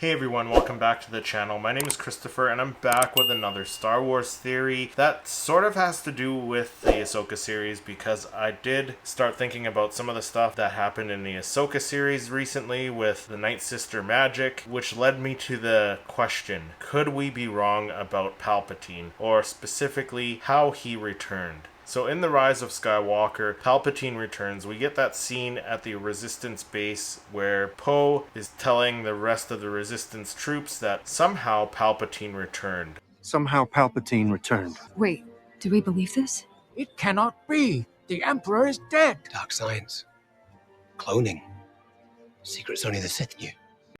Hey everyone, welcome back to the channel. My name is Christopher and I'm back with another Star Wars theory that sort of has to do with the Ahsoka series because I did start thinking about some of the stuff that happened in the Ahsoka series recently with the Nightsister Magic, which led me to the question, could we be wrong about Palpatine, or specifically how he returned? So in The Rise of Skywalker, Palpatine returns. We get that scene at the Resistance base where Poe is telling the rest of the Resistance troops that somehow Palpatine returned. Somehow Palpatine returned. Wait, do we believe this? It cannot be. The Emperor is dead. Dark science. Cloning. Secrets only the Sith knew.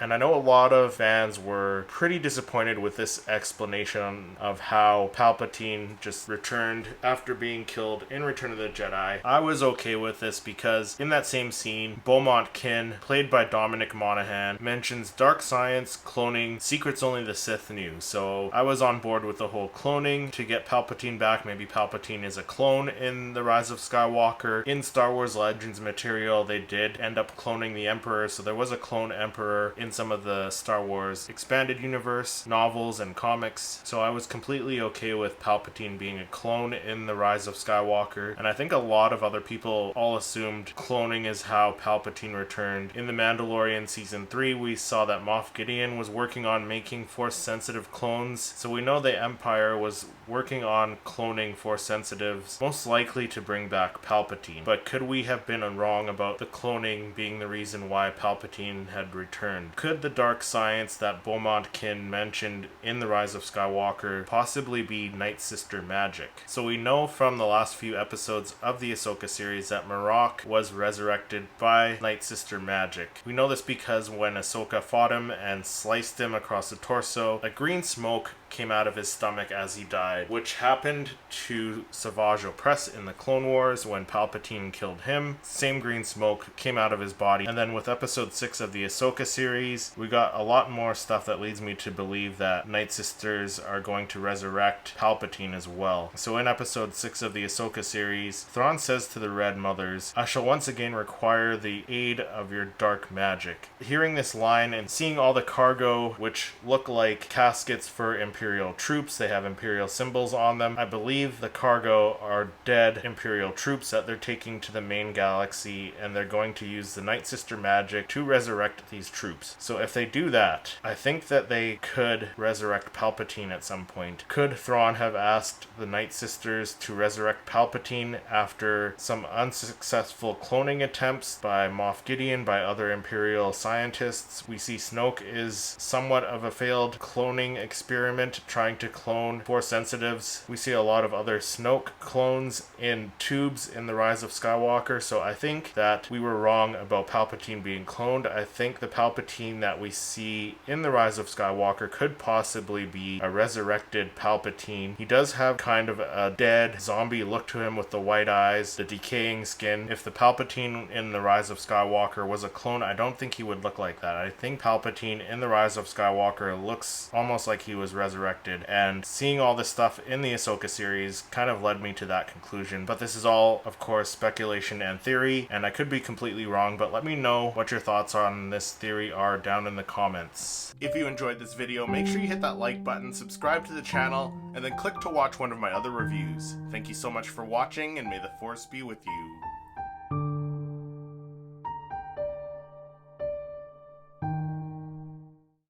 And I know a lot of fans were pretty disappointed with this explanation of how Palpatine just returned after being killed in Return of the Jedi. I was okay with this because in that same scene, Beaumont Kin, played by Dominic Monaghan, mentions dark science, cloning, secrets only the Sith knew. So I was on board with the whole cloning to get Palpatine back. Maybe Palpatine is a clone in The Rise of Skywalker. In Star Wars Legends material, they did end up cloning the Emperor, so there was a clone Emperor in some of the Star Wars expanded universe novels and comics, so I was completely okay with Palpatine being a clone in The Rise of Skywalker, and I think a lot of other people all assumed cloning is how Palpatine returned. In The Mandalorian Season 3, we saw that Moff Gideon was working on making Force-sensitive clones, so we know the Empire was working on cloning Force-sensitives, most likely to bring back Palpatine. But could we have been wrong about the cloning being the reason why Palpatine had returned? Could the dark science that Beaumont Kin mentioned in The Rise of Skywalker possibly be Nightsister Magic? So we know from the last few episodes of the Ahsoka series that Marok was resurrected by Nightsister Magic. We know this because when Ahsoka fought him and sliced him across the torso, a green smoke came out of his stomach as he died, which happened to Savage Opress in the Clone Wars when Palpatine killed him. Same green smoke came out of his body. And then with episode 6 of the Ahsoka series, we got a lot more stuff that leads me to believe that Nightsisters are going to resurrect Palpatine as well. So in episode 6 of the Ahsoka series, Thrawn says to the Red Mothers, "I shall once again require the aid of your dark magic." Hearing this line and seeing all the cargo, which look like caskets for Imperial troops, they have Imperial symbols on them. I believe the cargo are dead Imperial troops that they're taking to the main galaxy, and they're going to use the Nightsister Magic to resurrect these troops. So if they do that, I think that they could resurrect Palpatine at some point. Could Thrawn have asked the Nightsisters to resurrect Palpatine after some unsuccessful cloning attempts by Moff Gideon, by other Imperial scientists? We see Snoke is somewhat of a failed cloning experiment trying to clone Force sensitives. We see a lot of other Snoke clones in tubes in The Rise of Skywalker, so I think that we were wrong about Palpatine being cloned. I think the Palpatine that we see in The Rise of Skywalker could possibly be a resurrected Palpatine. He does have kind of a dead zombie look to him with the white eyes, the decaying skin. If the Palpatine in The Rise of Skywalker was a clone, I don't think he would look like that. I think Palpatine in The Rise of Skywalker looks almost like he was resurrected, and seeing all this stuff in the Ahsoka series kind of led me to that conclusion. But this is all, of course, speculation and theory, and I could be completely wrong, but let me know what your thoughts on this theory are down in the comments. If you enjoyed this video, make sure you hit that like button, subscribe to the channel, and then click to watch one of my other reviews. Thank you so much for watching, and may the Force be with you.